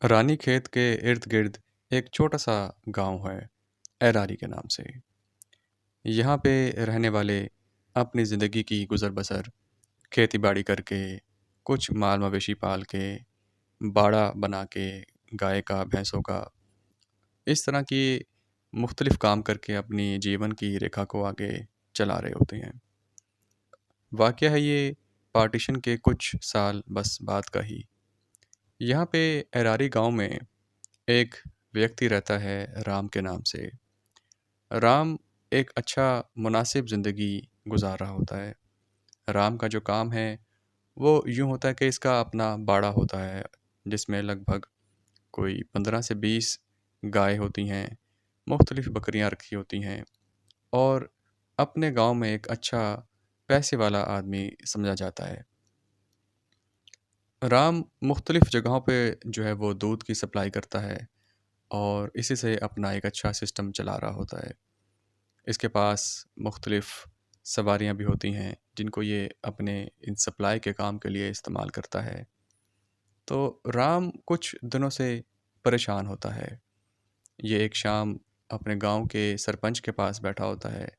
रानीखेत के इर्द गिर्द एक छोटा सा गांव है, एरारी के नाम से। यहाँ पे रहने वाले अपनी ज़िंदगी की गुज़र बसर खेती बाड़ी करके, कुछ माल मवेशी पाल के, बाड़ा बना के, गाय का भैंसों का, इस तरह की मुख्तलिफ़ काम करके अपनी जीवन की रेखा को आगे चला रहे होते हैं। वाक़या है ये पार्टीशन के कुछ साल बस बाद का ही। यहाँ पे एरारी गांव में एक व्यक्ति रहता है राम के नाम से। राम एक अच्छा मुनासिब ज़िंदगी गुज़ार रहा होता है। राम का जो काम है वो यूँ होता है कि इसका अपना बाड़ा होता है, जिसमें लगभग कोई 15 से 20 गाय होती हैं, मुख्तलिफ़ बकरियाँ रखी होती हैं और अपने गांव में एक अच्छा पैसे वाला आदमी समझा जाता है। राम मुख्तलिफ़ जगहों पे जो है वो दूध की सप्लाई करता है और इसी से अपना एक अच्छा सिस्टम चला रहा होता है। इसके पास मुख्तलिफ़ सवारियाँ भी होती हैं जिनको ये अपने इन सप्लाई के काम के लिए इस्तेमाल करता है। तो राम कुछ दिनों से परेशान होता है। ये एक शाम अपने गांव के सरपंच के पास बैठा होता है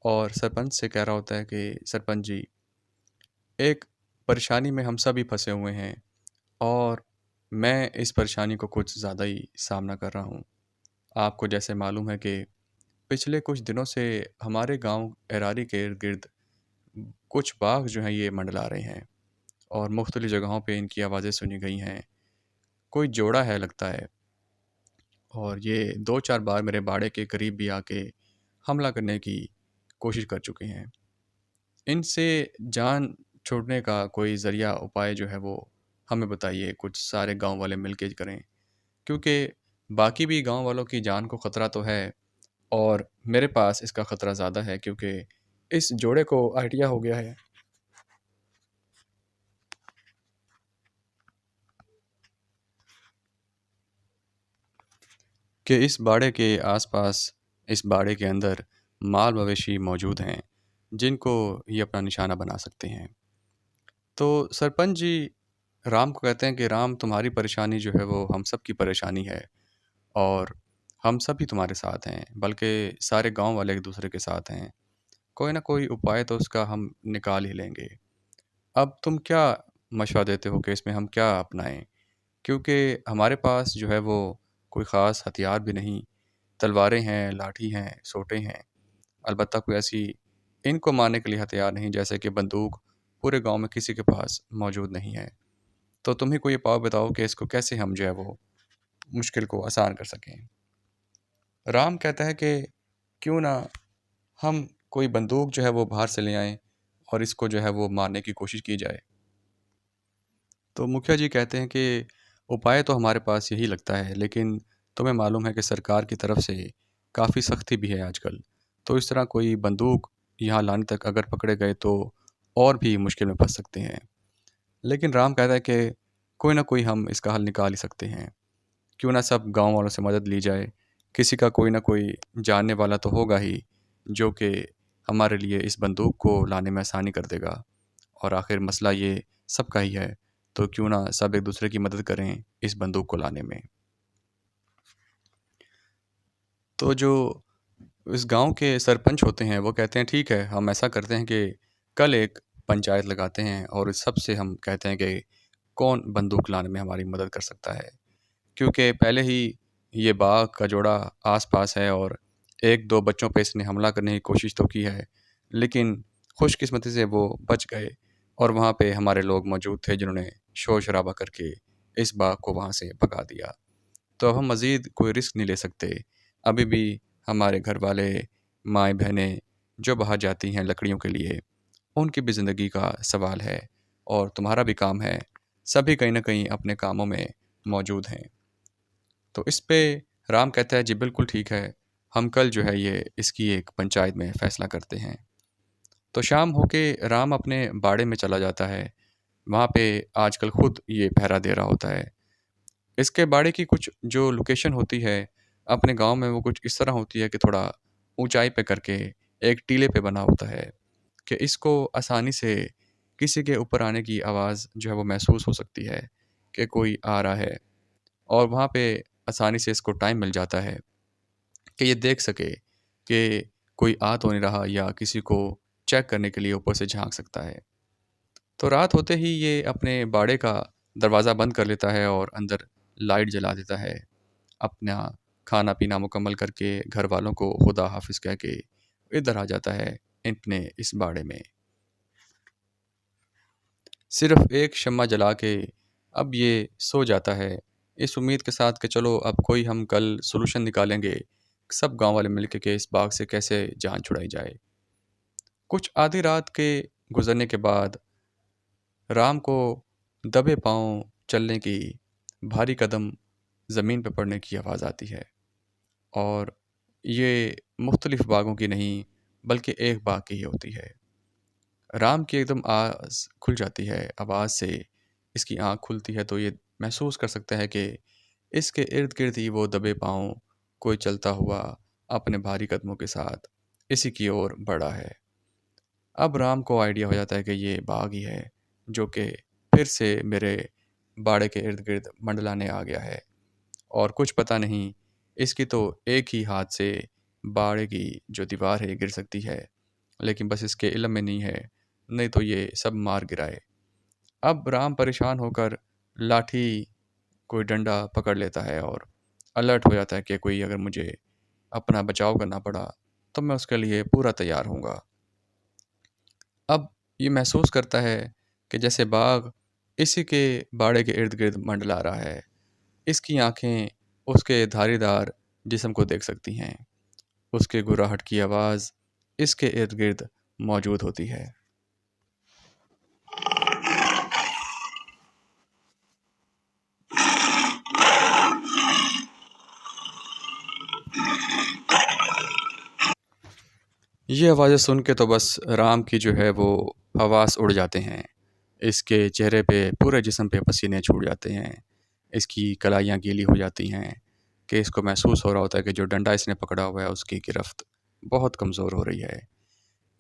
और सरपंच से कह रहा होता है कि सरपंच जी, एक परेशानी में हम सभी फंसे हुए हैं और मैं इस परेशानी को कुछ ज़्यादा ही सामना कर रहा हूँ। आपको जैसे मालूम है कि पिछले कुछ दिनों से हमारे गांव एरारी के इर्द गिर्द कुछ बाघ जो हैं ये मंडला रहे हैं और मुख्तलिफ़ जगहों पे इनकी आवाज़ें सुनी गई हैं। कोई जोड़ा है लगता है और ये 2-4 बार मेरे बाड़े के करीब भी आके हमला करने की कोशिश कर चुके हैं। इनसे जान छुड़ने का कोई ज़रिया उपाय जो है वो हमें बताइए, कुछ सारे गाँव वाले मिल के करें। क्योंकि बाकी भी गाँव वालों की जान को ख़तरा तो है और मेरे पास इसका ख़तरा ज़्यादा है क्योंकि इस जोड़े को आइडिया हो गया है कि इस बाड़े के आसपास, इस बाड़े के अंदर माल मवेशी मौजूद हैं, जिनको ये अपना निशाना बना सकते हैं। तो सरपंच जी राम को कहते हैं कि राम, तुम्हारी परेशानी जो है वो हम सब की परेशानी है और हम सभी तुम्हारे साथ हैं, बल्कि सारे गांव वाले एक दूसरे के साथ हैं। कोई ना कोई उपाय तो उसका हम निकाल ही लेंगे। अब तुम क्या मशवरा देते हो कि इसमें हम क्या अपनाएं? क्योंकि हमारे पास जो है वो कोई ख़ास हथियार भी नहीं, तलवारें हैं, लाठी हैं, सोटे हैं, अलबत्ता कोई ऐसी इनको मारने के लिए हथियार नहीं जैसे कि बंदूक पूरे गांव में किसी के पास मौजूद नहीं है। तो तुम ही कोई उपाय बताओ कि इसको कैसे हम जो है वो मुश्किल को आसान कर सकें। राम कहता है कि क्यों ना हम कोई बंदूक जो है वो बाहर से ले आएं और इसको जो है वो मारने की कोशिश की जाए। तो मुखिया जी कहते हैं कि उपाय तो हमारे पास यही लगता है, लेकिन तुम्हें मालूम है कि सरकार की तरफ से काफ़ी सख्ती भी है आजकल। तो इस तरह कोई बंदूक यहाँ लाने तक अगर पकड़े गए तो और भी मुश्किल में फंस सकते हैं। लेकिन राम कहता है कि कोई ना कोई हम इसका हल निकाल ही सकते हैं। क्यों ना सब गांव वालों से मदद ली जाए। किसी का कोई ना कोई जानने वाला तो होगा ही जो कि हमारे लिए इस बंदूक को लाने में आसानी कर देगा और आखिर मसला ये सबका ही है। तो क्यों ना सब एक दूसरे की मदद करें इस बंदूक को लाने में। तो जो इस गांव के सरपंच होते हैं वो कहते हैं ठीक है, हम ऐसा करते हैं कि कल एक पंचायत लगाते हैं और इस सब से हम कहते हैं कि कौन बंदूक लाने में हमारी मदद कर सकता है। क्योंकि पहले ही ये बाघ का जोड़ा आस-पास है और 1-2 बच्चों पे इसने हमला करने की कोशिश तो की है, लेकिन खुशकिस्मती से वो बच गए और वहाँ पे हमारे लोग मौजूद थे जिन्होंने शोर-शराबा करके इस बाघ को वहाँ से भगा दिया। तो अब हम मज़ीद कोई रिस्क नहीं ले सकते। अभी भी हमारे घर वाले, माएँ-बहनें जो बाहर जाती हैं लकड़ियों के लिए, उनकी भी ज़िंदगी का सवाल है और तुम्हारा भी काम है। सभी कहीं न कहीं अपने कामों में मौजूद हैं। तो इस पे राम कहता है जी बिल्कुल ठीक है, हम कल जो है ये इसकी एक पंचायत में फ़ैसला करते हैं। तो शाम होके राम अपने बाड़े में चला जाता है। वहाँ पे आजकल खुद ये पहरा दे रहा होता है। इसके बाड़े की कुछ जो लोकेशन होती है, अपने गाँव में वो कुछ इस तरह होती है कि थोड़ा ऊँचाई पे करके एक टीले पे बना होता है कि इसको आसानी से किसी के ऊपर आने की आवाज़ जो है वो महसूस हो सकती है कि कोई आ रहा है। और वहाँ पे आसानी से इसको टाइम मिल जाता है कि ये देख सके कि कोई आ तो नहीं रहा या किसी को चेक करने के लिए ऊपर से झाँक सकता है। तो रात होते ही ये अपने बाड़े का दरवाज़ा बंद कर लेता है और अंदर लाइट जला देता है। अपना खाना-पीना मुकम्मल करके घरवालों को खुदा हाफ़िज़ कह के इधर आ जाता है अपने इस बाड़े में। सिर्फ़ एक शम्मा जला के अब ये सो जाता है, इस उम्मीद के साथ कि चलो अब कोई हम कल सॉल्यूशन निकालेंगे, सब गाँव वाले मिल के इस बाघ से कैसे जान छुड़ाई जाए। कुछ आधी रात के गुज़रने के बाद राम को दबे पाँव चलने की, भारी कदम ज़मीन पे पड़ने की आवाज़ आती है और ये मुख्तलिफ़ बाघों की नहीं, बल्कि एक बाघ की ही होती है। राम की एकदम आँख खुल जाती है, आवाज़ से इसकी आँख खुलती है तो ये महसूस कर सकता है कि इसके इर्द-गिर्द ही वो दबे पाँव कोई चलता हुआ अपने भारी कदमों के साथ इसी की ओर बढ़ा है। अब राम को आइडिया हो जाता है कि ये बाघ ही है, जो कि फिर से मेरे बाड़े के इर्द-गिर्द मंडलाने आ गया है और कुछ पता नहीं, इसकी तो एक ही हाथ से बाड़े की जो दीवार है ये गिर सकती है, लेकिन बस इसके इल्म में नहीं है, नहीं तो ये सब मार गिराए। अब राम परेशान होकर लाठी, कोई डंडा पकड़ लेता है और अलर्ट हो जाता है कि कोई अगर मुझे अपना बचाव करना पड़ा, तो मैं उसके लिए पूरा तैयार हूँगा। अब ये महसूस करता है कि जैसे बाघ इसी के बाड़े के इर्द-गिर्द मंडला रहा है। इसकी आँखें उसके धारीदार जिस्म को देख सकती हैं। उसके गुर्राहट की आवाज़ इसके इर्द-गिर्द मौजूद होती है। ये आवाज़ें सुन के तो बस राम की जो है वो हवास उड़ जाते हैं। इसके चेहरे पे पूरे जिस्म पे पसीने छूट जाते हैं। इसकी कलाइयाँ गीली हो जाती हैं कि इसको महसूस हो रहा होता है कि जो डंडा इसने पकड़ा हुआ है उसकी गिरफ्त बहुत कमज़ोर हो रही है।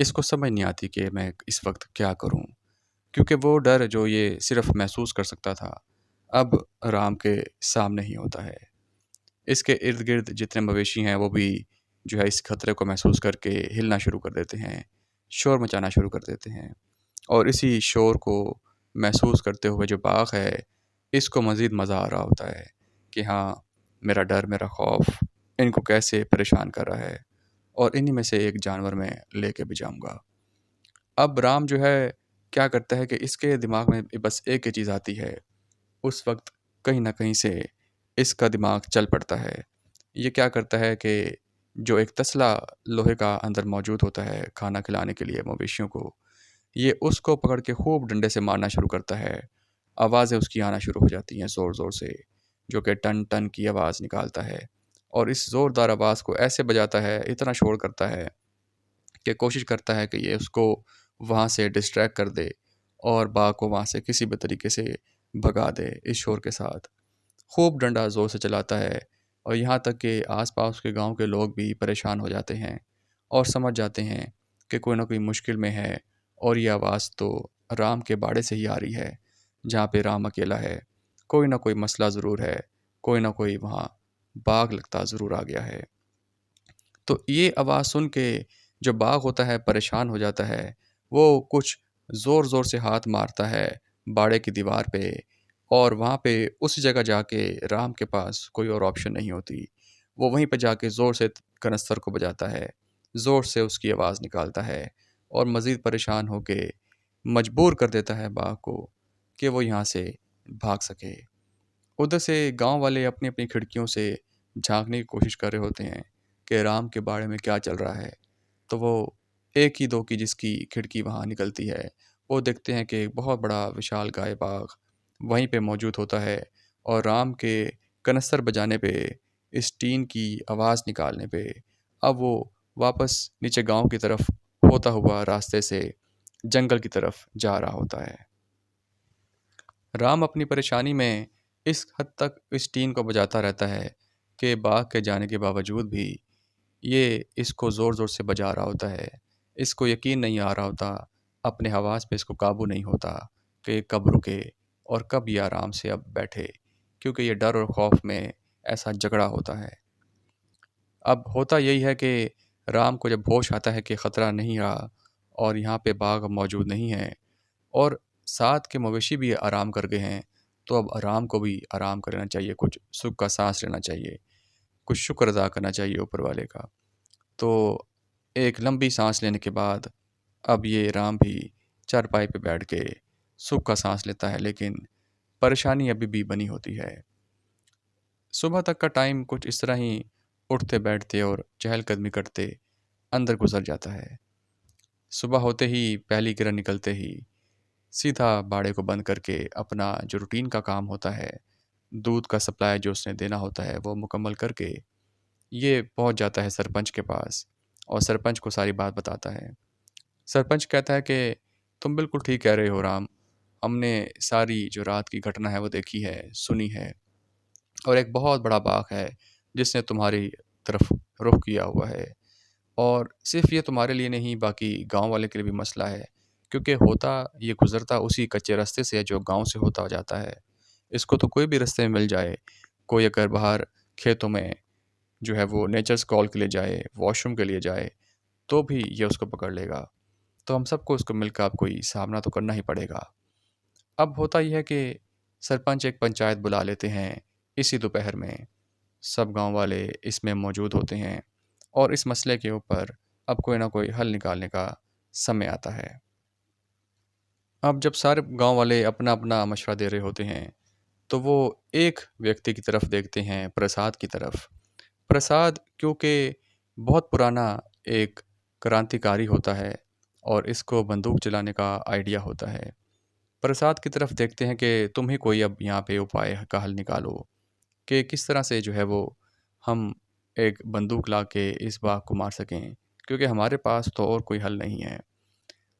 इसको समझ नहीं आती कि मैं इस वक़्त क्या करूँ? क्योंकि वो डर जो ये सिर्फ़ महसूस कर सकता था, अब राम के सामने ही होता है। इसके इर्द-गिर्द जितने मवेशी हैं वो भी जो है इस खतरे को महसूस करके हिलना शुरू कर देते हैं, शोर मचाना शुरू कर देते हैं और इसी शोर को महसूस करते हुए जो बाघ है, इसको मज़ीद मज़ा आ रहा होता है कि हाँ, मेरा डर, मेरा खौफ इनको कैसे परेशान कर रहा है और इन्हीं में से एक जानवर मैं लेके भी जाऊँगा। अब राम जो है क्या करता है कि इसके दिमाग में बस एक ही चीज़ आती है, उस वक़्त कहीं न कहीं से इसका दिमाग चल पड़ता है। ये क्या करता है कि जो एक तसला लोहे का अंदर मौजूद होता है खाना खिलाने के लिए मवेशियों को, ये उसको पकड़ के खूब डंडे से मारना शुरू करता है। आवाज़ें उसकी आना शुरू हो जाती हैं ज़ोर-ज़ोर से, जो कि टन-टन की आवाज़ निकालता है और इस ज़ोरदार आवाज़ को ऐसे बजाता है, इतना शोर करता है कि कोशिश करता है कि ये उसको वहाँ से डिस्ट्रैक्ट कर दे और बाघ को वहाँ से किसी भी तरीके से भगा दे इस शोर के साथ। खूब डंडा ज़ोर से चलाता है और यहाँ तक कि आस-पास के गाँव के लोग भी परेशान हो जाते हैं और समझ जाते हैं कि कोई न कोई मुश्किल में है और ये आवाज़ तो राम के बाड़े से ही आ रही है, जहाँ पे राम अकेला है। कोई न कोई मसला ज़रूर है, कोई न कोई वहाँ बाघ लगता ज़रूर आ गया है। तो ये आवाज़ सुन के जो बाघ होता है परेशान हो जाता है। वो कुछ ज़ोर-ज़ोर से हाथ मारता है बाड़े की दीवार पे और वहाँ पे उस जगह जाके राम के पास कोई और ऑप्शन नहीं होती। वो वहीं पे जाके ज़ोर से कनस्तर को बजाता है, ज़ोर से उसकी आवाज़ निकालता है और मज़ीद परेशान होके मजबूर कर देता है बाघ को कि वो यहाँ से भाग सके। उधर से गाँव वाले अपनी-अपनी खिड़कियों से झाँकने की कोशिश कर रहे होते हैं कि राम के बाड़े में क्या चल रहा है। तो वो एक ही दो की जिसकी खिड़की वहाँ निकलती है, वो देखते हैं कि एक बहुत बड़ा विशालकाय बाघ वहीं पे मौजूद होता है और राम के कनस्तर बजाने पे, इस टीन की आवाज़ निकालने पे, अब वो वापस नीचे गाँव की तरफ होता हुआ रास्ते से जंगल की तरफ जा रहा होता है। राम अपनी परेशानी में इस हद तक इस टीन को बजाता रहता है कि बाघ के जाने के बावजूद भी ये इसको ज़ोर-ज़ोर से बजा रहा होता है। इसको यकीन नहीं आ रहा होता, अपने हवास पे इसको काबू नहीं होता कि कब रुके और कब ये आराम से अब बैठे क्योंकि ये डर और खौफ में ऐसा झगड़ा होता है। अब होता यही है कि राम को जब होश आता है कि ख़तरा नहीं रहा और यहाँ पे बाघ अब मौजूद नहीं है और साथ के मवेशी भी आराम कर गए हैं, तो अब राम को भी आराम कर लेना चाहिए, कुछ सुख का साँस लेना चाहिए, कुछ शुक्र अदा करना चाहिए ऊपर वाले का। तो एक लंबी साँस लेने के बाद अब ये राम भी चारपाई पे बैठ के सुख का साँस लेता है, लेकिन परेशानी अभी भी बनी होती है। सुबह तक का टाइम कुछ इस तरह ही उठते-बैठते और चहलकदमी करते अंदर गुज़र जाता है। सुबह होते ही पहली किरण निकलते ही सीधा बाड़े को बंद करके अपना जो रूटीन का काम होता है, दूध का सप्लाई जो उसने देना होता है, वो मुकम्मल करके ये पहुंच जाता है सरपंच के पास और सरपंच को सारी बात बताता है। सरपंच कहता है कि तुम बिल्कुल ठीक कह रहे हो राम, हमने सारी जो रात की घटना है वो देखी है, सुनी है और एक बहुत बड़ा बाघ है जिसने तुम्हारी तरफ रुख किया हुआ है। और सिर्फ़ ये तुम्हारे लिए नहीं, बाकी गाँव वाले के लिए भी मसला है, क्योंकि होता ये गुज़रता उसी कच्चे रास्ते से है जो गाँव से होता जाता है। इसको तो कोई भी रास्ते में मिल जाए, कोई अगर बाहर खेतों में जो है वो नेचर्स कॉल के लिए जाए, वॉशरूम के लिए जाए, तो भी ये उसको पकड़ लेगा। तो हम सबको उसको मिलकर अब कोई सामना तो करना ही पड़ेगा। अब होता ये है कि सरपंच एक पंचायत बुला लेते हैं इसी दोपहर में। सब गाँव वाले इसमें मौजूद होते हैं और इस मसले के ऊपर अब कोई ना कोई हल निकालने का समय आता है। अब जब सारे गाँव वाले अपना-अपना मशवरा दे रहे होते हैं, तो वो एक व्यक्ति की तरफ देखते हैं, प्रसाद की तरफ। प्रसाद क्योंकि बहुत पुराना एक क्रांतिकारी होता है और इसको बंदूक चलाने का आइडिया होता है। प्रसाद की तरफ देखते हैं कि तुम ही कोई अब यहाँ पे उपाय का हल निकालो कि किस तरह से जो है वो हम एक बंदूक ला के इस बाघ को मार सकें, क्योंकि हमारे पास तो और कोई हल नहीं है।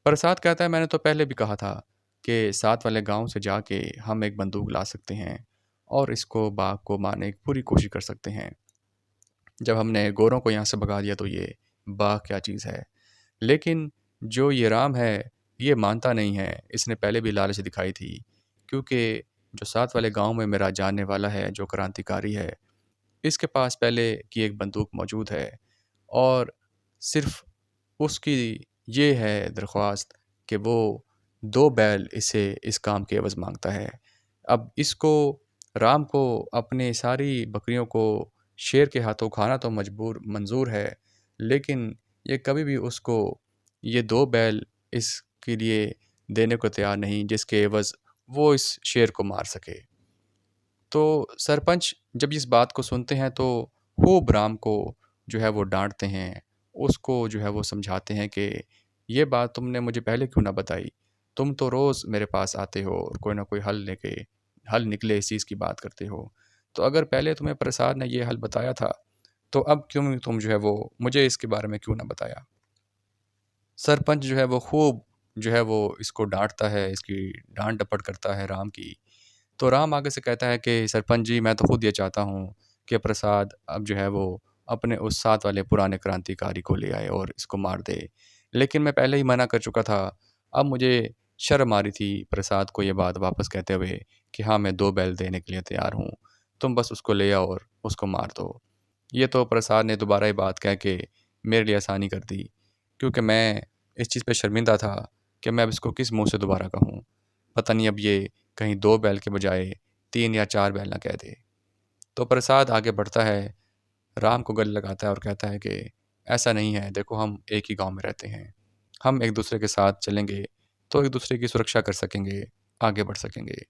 प्रसाद कहता है मैंने तो पहले भी कहा था कि साथ वाले गांव से जाके हम एक बंदूक ला सकते हैं और इसको बाघ को मारने की पूरी कोशिश कर सकते हैं। जब हमने गोरों को यहाँ से भगा दिया तो ये बाघ क्या चीज़ है। लेकिन जो ये राम है, ये मानता नहीं है। इसने पहले भी लालच दिखाई थी, क्योंकि जो साथ वाले गांव में मेरा जानने वाला है, जो क्रांतिकारी है, इसके पास पहले की एक बंदूक मौजूद है और सिर्फ़ उसकी ये है दरख्वास्त कि वो 2 बैल इससे इस काम के एवज़ माँगता है। अब इसको राम को अपनी सारी बकरियों को शेर के हाथों खाना तो मंज़ूर है, लेकिन ये कभी भी उसको ये 2 बैल इसके लिए देने को तैयार नहीं, जिसके एवज़ वो इस शेर को मार सके। तो सरपंच जब इस बात को सुनते हैं तो खूब राम को जो है वो डाँटते हैं। उसको जो है वो समझाते हैं कि ये बात तुमने मुझे पहले क्यों ना बताई? तुम तो रोज़ मेरे पास आते हो और कोई ना कोई हल निकले इस चीज़ की बात करते हो। तो अगर पहले तुम्हें प्रसाद ने ये हल बताया था, तो अब क्यों तुम जो है वो मुझे इसके बारे में क्यों ना बताया? सरपंच जो है वो खूब जो है वो इसको डाँटता है, इसकी डाँट-डपट करता है राम की। तो राम आगे से कहता है कि सरपंच जी, मैं तो खुद ये चाहता हूँ कि प्रसाद अब जो है वो अपने उस साथ वाले पुराने क्रांतिकारी को ले आए और इसको मार दे। लेकिन मैं पहले ही मना कर चुका था। अब मुझे शर्म आ रही थी प्रसाद को ये बात वापस कहते हुए कि हाँ, मैं 2 बैल देने के लिए तैयार हूँ। तुम बस उसको ले आओ और उसको मार दो। ये तो प्रसाद ने दोबारा ये बात कह के मेरे लिए आसानी कर दी, क्योंकि मैं इस चीज़ पे शर्मिंदा था कि मैं अब इसको किस मुँह से दोबारा कहूँ। पता नहीं अब ये कहीं 2 बैल के बजाय 3 या 4 बैल ना कह दे। तो प्रसाद आगे बढ़ता है, राम को गले लगाता है और कहता है कि ऐसा नहीं है, देखो हम एक ही गाँव में रहते हैं। हम एक-दूसरे के साथ चलेंगे, तो एक-दूसरे की सुरक्षा कर सकेंगे, आगे बढ़ सकेंगे।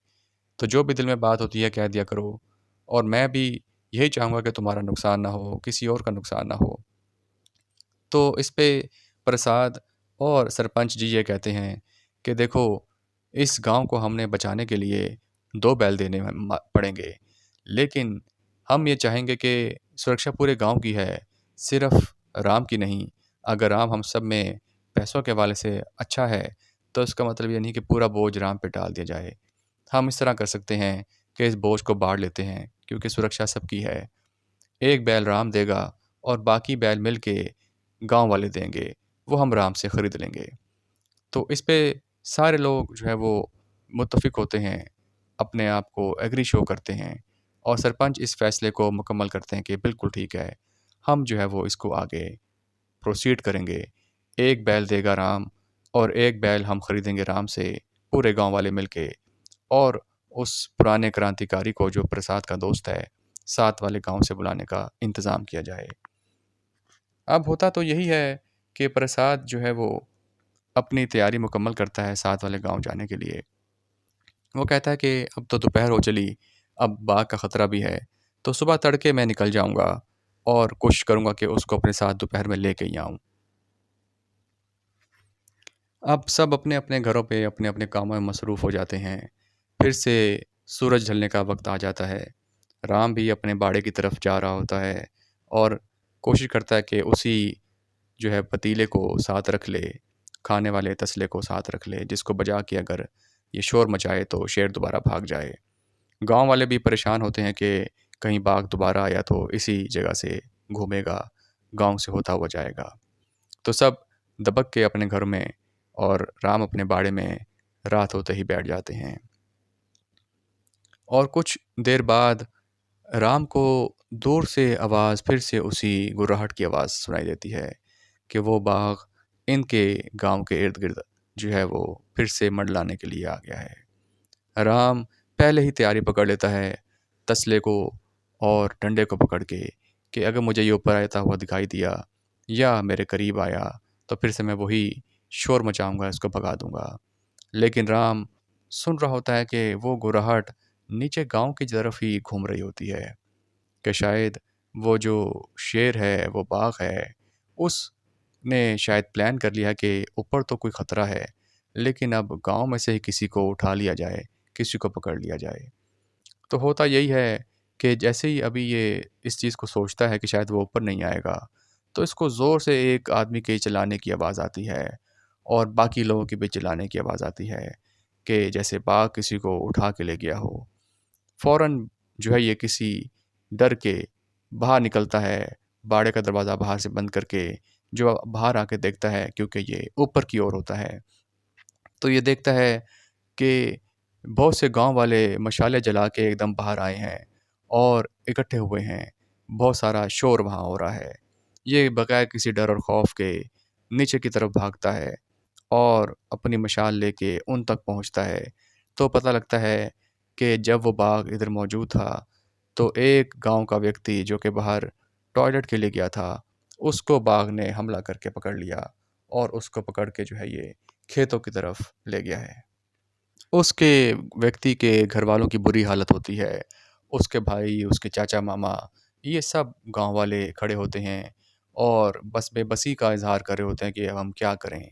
तो जो भी दिल में बात होती है कह दिया करो और मैं भी यही चाहूँगा कि तुम्हारा नुकसान ना हो, किसी और का नुकसान ना हो। तो इस पे प्रसाद और सरपंच जी ये कहते हैं कि देखो, इस गाँव को हमने बचाने के लिए 2 बैल देने में पड़ेंगे। लेकिन हम ये चाहेंगे कि सुरक्षा पूरे गाँव की है, सिर्फ़ राम की नहीं। अगर राम हम सब में पैसों के हवाले से अच्छा है, तो इसका मतलब ये नहीं कि पूरा बोझ राम पे डाल दिया जाए। हम इस तरह कर सकते हैं कि इस बोझ को बाँट लेते हैं, क्योंकि सुरक्षा सबकी है। 1 बैल राम देगा और बाकी बैल मिल के गाँव वाले देंगे, वो हम राम से खरीद लेंगे। तो इस पे सारे लोग जो है वो मुत्तफ़िक होते हैं, अपने आप को एग्री शो करते हैं और सरपंच इस फैसले को मुकम्मल करते हैं कि बिल्कुल ठीक है, हम जो है वो इसको आगे प्रोसीड करेंगे। एक बैल देगा राम और एक बैल हम खरीदेंगे राम से, पूरे गांव वाले मिलके। और उस पुराने क्रांतिकारी को, जो प्रसाद का दोस्त है, साथ वाले गांव से बुलाने का इंतज़ाम किया जाए। अब होता तो यही है कि प्रसाद जो है वो अपनी तैयारी मुकम्मल करता है साथ वाले गांव जाने के लिए। वो कहता है कि अब तो दोपहर हो चली, अब बाघ का ख़तरा भी है, तो सुबह तड़के मैं निकल जाऊंगा और कोशिश करूंगा कि उसको अपने साथ दोपहर में लेके ही आऊं। अब सब अपने अपने घरों पे अपने अपने कामों में मसरूफ़ हो जाते हैं। फिर से सूरज ढलने का वक्त आ जाता है। राम भी अपने बाड़े की तरफ जा रहा होता है और कोशिश करता है कि उसी जो है पतीले को साथ रख ले, खाने वाले तसले को साथ रख ले, जिसको बजा के अगर ये शोर मचाए तो शेर दोबारा भाग जाए। गांव वाले भी परेशान होते हैं कि कहीं बाघ दोबारा आया तो इसी जगह से घूमेगा, गांव से होता हुआ जाएगा। तो सब दबक के अपने घर में और राम अपने बाड़े में रात होते ही बैठ जाते हैं। और कुछ देर बाद राम को दूर से आवाज़, फिर से उसी गुर्राहट की आवाज़ सुनाई देती है कि वो बाघ इनके गांव के इर्द गिर्द जो है वो फिर से मंडलाने के लिए आ गया है। राम पहले ही तैयारी पकड़ लेता है, तसले को और डंडे को पकड़ के, कि अगर मुझे ये ऊपर आता हुआ दिखाई दिया या मेरे करीब आया तो फिर से मैं वही शोर मचाऊंगा, इसको भगा दूंगा। लेकिन राम सुन रहा होता है कि वो गुर्राहट नीचे गांव की तरफ ही घूम रही होती है, कि शायद वो जो शेर है, वो बाघ है, उसने शायद प्लान कर लिया कि ऊपर तो कोई ख़तरा है, लेकिन अब गांव में से ही किसी को उठा लिया जाए, किसी को पकड़ लिया जाए। तो होता यही है कि जैसे ही अभी ये इस चीज़ को सोचता है कि शायद वो ऊपर नहीं आएगा, तो इसको ज़ोर से एक आदमी के चिल्लाने की आवाज़ आती है और बाकी लोगों की भी चिल्लाने की आवाज़ आती है, कि जैसे बाघ किसी को उठा के ले गया हो। फ़ौरन जो है ये किसी डर के बाहर निकलता है, बाड़े का दरवाज़ा बाहर से बंद करके, जो बाहर आके देखता है, क्योंकि ये ऊपर की ओर होता है, तो ये देखता है कि बहुत से गांव वाले मशालें जला के एकदम बाहर आए हैं और इकट्ठे हुए हैं। बहुत सारा शोर वहाँ हो रहा है। ये बगैर किसी डर और खौफ के नीचे की तरफ भागता है और अपनी मशाल लेके उन तक पहुँचता है। तो पता लगता है कि जब वो बाघ इधर मौजूद था, तो एक गांव का व्यक्ति जो कि बाहर टॉयलेट के लिए गया था, उसको बाघ ने हमला करके पकड़ लिया और उसको पकड़ के जो है ये खेतों की तरफ ले गया है। उसके व्यक्ति के घरवालों की बुरी हालत होती है। उसके भाई, उसके चाचा-मामा, ये सब गाँव वाले खड़े होते हैं और बस बेबसी का इज़हार कर रहे होते हैं कि अब हम क्या करें?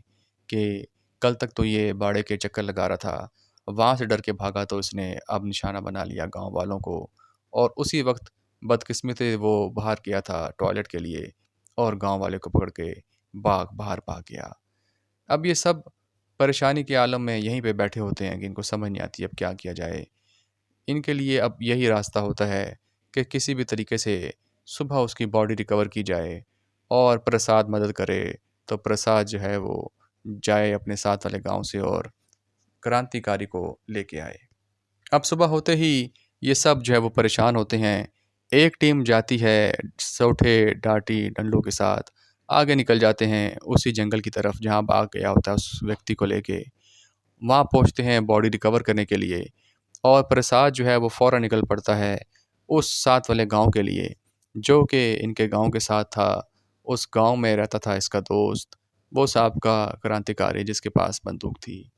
कि कल तक तो ये बाड़े के चक्कर लगा रहा था, वहाँ से डर के भागा तो इसने अब निशाना बना लिया गाँव वालों को, और उसी वक़्त बदकिस्मती वो बाहर गया था टॉयलेट के लिए और गाँव वाले को पकड़ के बाघ बाहर भाग गया। अब ये सब परेशानी के आलम में यहीं पे बैठे होते हैं कि इनको समझ नहीं आती अब क्या किया जाए। इनके लिए अब यही रास्ता होता है कि किसी भी तरीके से सुबह उसकी बॉडी रिकवर की जाए और प्रसाद मदद करे, तो प्रसाद जो है वो जाए अपने साथ वाले गाँव से और क्रांतिकारी को लेके आए। अब सुबह होते ही ये सब जो है वो परेशान होते हैं। एक टीम जाती है सोंठे, डाटी, डंडों के साथ, आगे निकल जाते हैं उसी जंगल की तरफ जहाँ बाघ गया होता है उस व्यक्ति को लेके। वहाँ पहुँचते हैं बॉडी रिकवर करने के लिए और प्रसाद जो है वो फ़ौरन निकल पड़ता है उस साथ वाले गाँव के लिए, जो कि इनके गाँव के साथ था। उस गाँव में रहता था इसका दोस्त, वो साबका क्रांतिकारी जिसके पास बंदूक थी।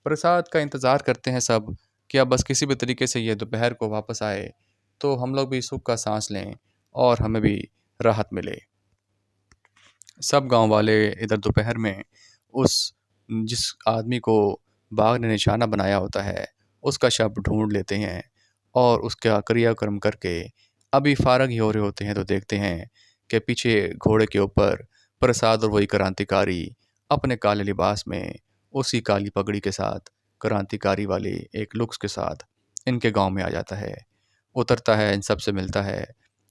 प्रसाद का इंतज़ार करते हैं सब कि अब बस किसी भी तरीके से ये दोपहर को वापस आए, तो हम लोग भी सुख का साँस लें और हमें भी राहत मिले। सब गाँव वाले इधर दोपहर में उस जिस आदमी को बाघ ने निशाना बनाया होता है, उसका शव ढूँढ लेते हैं और उसका क्रियाक्रम करके अभी फ़ारग ही हो रहे होते हैं, तो देखते हैं कि पीछे घोड़े के ऊपर प्रसाद और वही क्रांतिकारी अपने काले लिबास में, उसी काली पगड़ी के साथ, क्रांतिकारी वाले एक लुक्स के साथ इनके गाँव में आ जाता है। उतरता है, इन सब से मिलता है।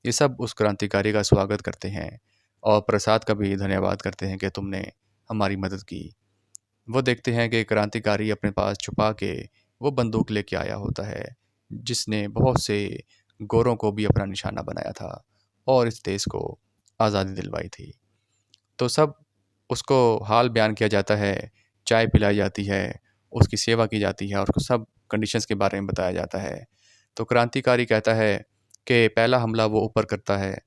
ये सब उस क्रांतिकारी का स्वागत करते हैं और प्रसाद का भी धन्यवाद करते हैं कि तुमने हमारी मदद की। वो देखते हैं कि क्रांतिकारी अपने पास छुपा के वो बंदूक लेके आया होता है, जिसने बहुत से गोरों को भी अपना निशाना बनाया था और इस देश को आज़ादी दिलवाई थी। तो सब उसको हाल बयान किया जाता है, चाय पिलाई जाती है, उसकी सेवा की जाती है और उसको सब कंडीशंस के बारे में बताया जाता है। तो क्रांतिकारी कहता है कि पहला हमला वो ऊपर करता है,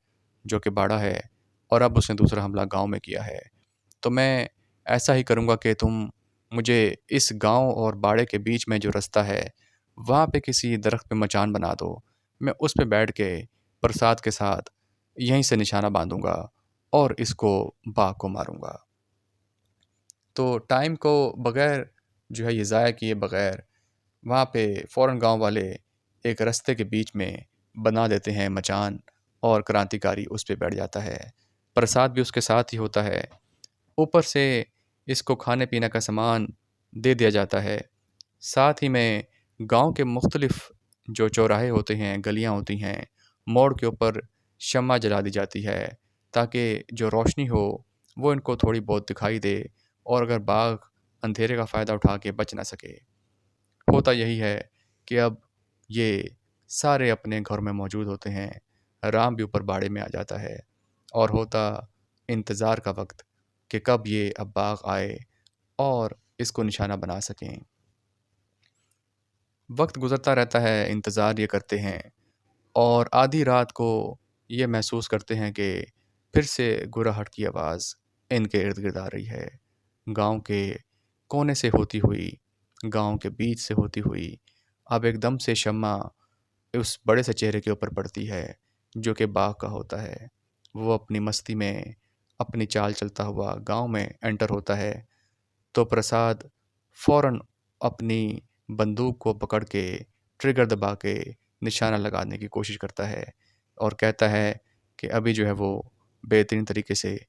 जो कि बाड़ा है, और अब उसने दूसरा हमला गाँव में किया है। तो मैं ऐसा ही करूँगा कि तुम मुझे इस गाँव और बाड़े के बीच में जो रास्ता है, वहाँ पे किसी दरख्त पे मचान बना दो। मैं उस पे बैठ के प्रसाद के साथ यहीं से निशाना बाँधूँगा और इसको बाघ को मारूँगा। तो टाइम को बगैर जो है ये ज़ाया किए बगैर वहाँ पे फ़ौरन गाँव वाले एक रास्ते के बीच में बना देते हैं मचान और क्रांतिकारी उस पे बैठ जाता है। प्रसाद भी उसके साथ ही होता है। ऊपर से इसको खाने-पीने का सामान दे दिया जाता है। साथ ही में गाँव के मुख्तलिफ़ जो चौराहे होते हैं, गलियाँ होती हैं, मोड़ के ऊपर शम्मा जला दी जाती है ताकि जो रोशनी हो वो इनको थोड़ी बहुत दिखाई दे और अगर बाघ अंधेरे का फ़ायदा उठा के बच ना सके। होता यही है कि अब ये सारे अपने घर में मौजूद होते हैं। राम भी ऊपर बाड़े में आ जाता है और होता इंतज़ार का वक़्त कि कब ये अब बाघ आए और इसको निशाना बना सकें। वक़्त गुज़रता रहता है, इंतज़ार ये करते हैं और आधी रात को ये महसूस करते हैं कि फिर से गुर्राहट की आवाज़ इनके इर्द-गिर्द आ रही है। गाँव के कोने से होती हुई, गाँव के बीच से होती हुई, अब एकदम से शम्मा उस बड़े से चेहरे के ऊपर पड़ती है, जो कि बाघ का होता है। वो अपनी मस्ती में, अपनी चाल चलता हुआ गाँव में एंटर होता है, तो प्रसाद फ़ौरन अपनी बंदूक को पकड़ के ट्रिगर दबा के निशाना लगाने की कोशिश करता है और कहता है कि अभी जो है वो बेहतरीन तरीके से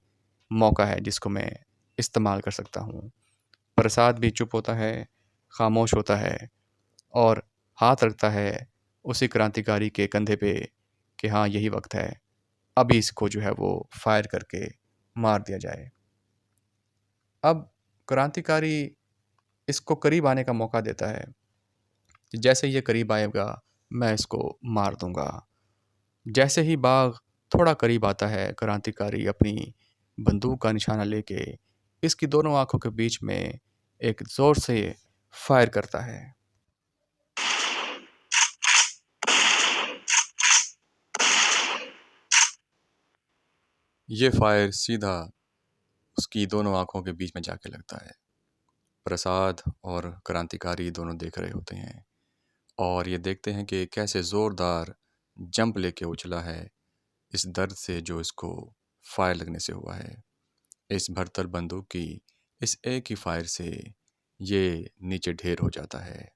मौका है जिसको मैं इस्तेमाल कर सकता हूँ। प्रसाद भी चुप होता है, खामोश होता है और हाथ रखता है उसी क्रांतिकारी के कंधे पे कि हाँ, यही वक़्त है, अभी इसको जो है वो फायर करके मार दिया जाए। अब क्रांतिकारी इसको करीब आने का मौका देता है कि जैसे ही ये करीब आएगा, मैं इसको मार दूँगा। जैसे ही बाघ थोड़ा करीब आता है, क्रांतिकारी अपनी बंदूक का निशाना लेके इसकी दोनों आँखों के बीच में एक ज़ोर से फायर करता है। ये फायर सीधा उसकी दोनों आँखों के बीच में जाके लगता है। प्रसाद और क्रांतिकारी दोनों देख रहे होते हैं और ये देखते हैं कि कैसे ज़ोरदार जंप लेके उछला है इस दर्द से जो इसको फायर लगने से हुआ है। इस भरतर बंदूक की इस एक ही फायर से ये नीचे ढेर हो जाता है।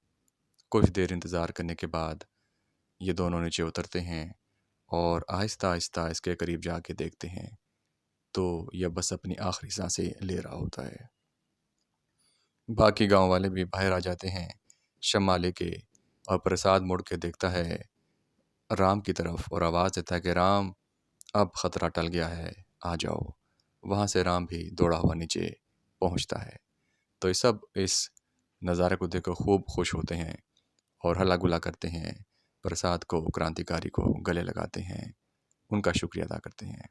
कुछ देर इंतज़ार करने के बाद ये दोनों नीचे उतरते हैं और आहिस्ता-आहिस्ता इसके करीब जाके देखते हैं, तो यह बस अपनी आखिरी सांसें ले रहा होता है। बाकी गांव वाले भी बाहर आ जाते हैं शम्मा लेके और प्रसाद मुड़ के देखता है राम की तरफ और आवाज़ देता है कि राम, अब ख़तरा टल गया है, आ जाओ। वहाँ से राम भी दौड़ा हुआ नीचे पहुँचता है। तो ये सब इस नज़ारे को देखकर खूब खुश होते हैं और हल्ला गुल्ला करते हैं, प्रसाद को, क्रांतिकारी को गले लगाते हैं, उनका शुक्रिया अदा करते हैं।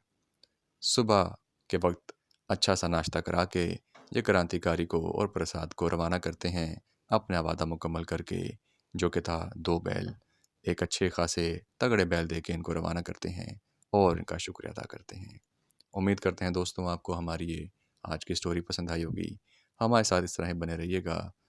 सुबह के वक्त अच्छा सा नाश्ता करा के ये क्रांतिकारी को और प्रसाद को रवाना करते हैं अपना वादा मुकम्मल करके, जो कि था 2 बैल। एक अच्छे खासे तगड़े बैल दे के इनको रवाना करते हैं और इनका शुक्रिया अदा करते हैं। उम्मीद करते हैं दोस्तों आपको हमारी ये आज की स्टोरी पसंद आई होगी। हमारे साथ इस तरह ही बने रहिएगा।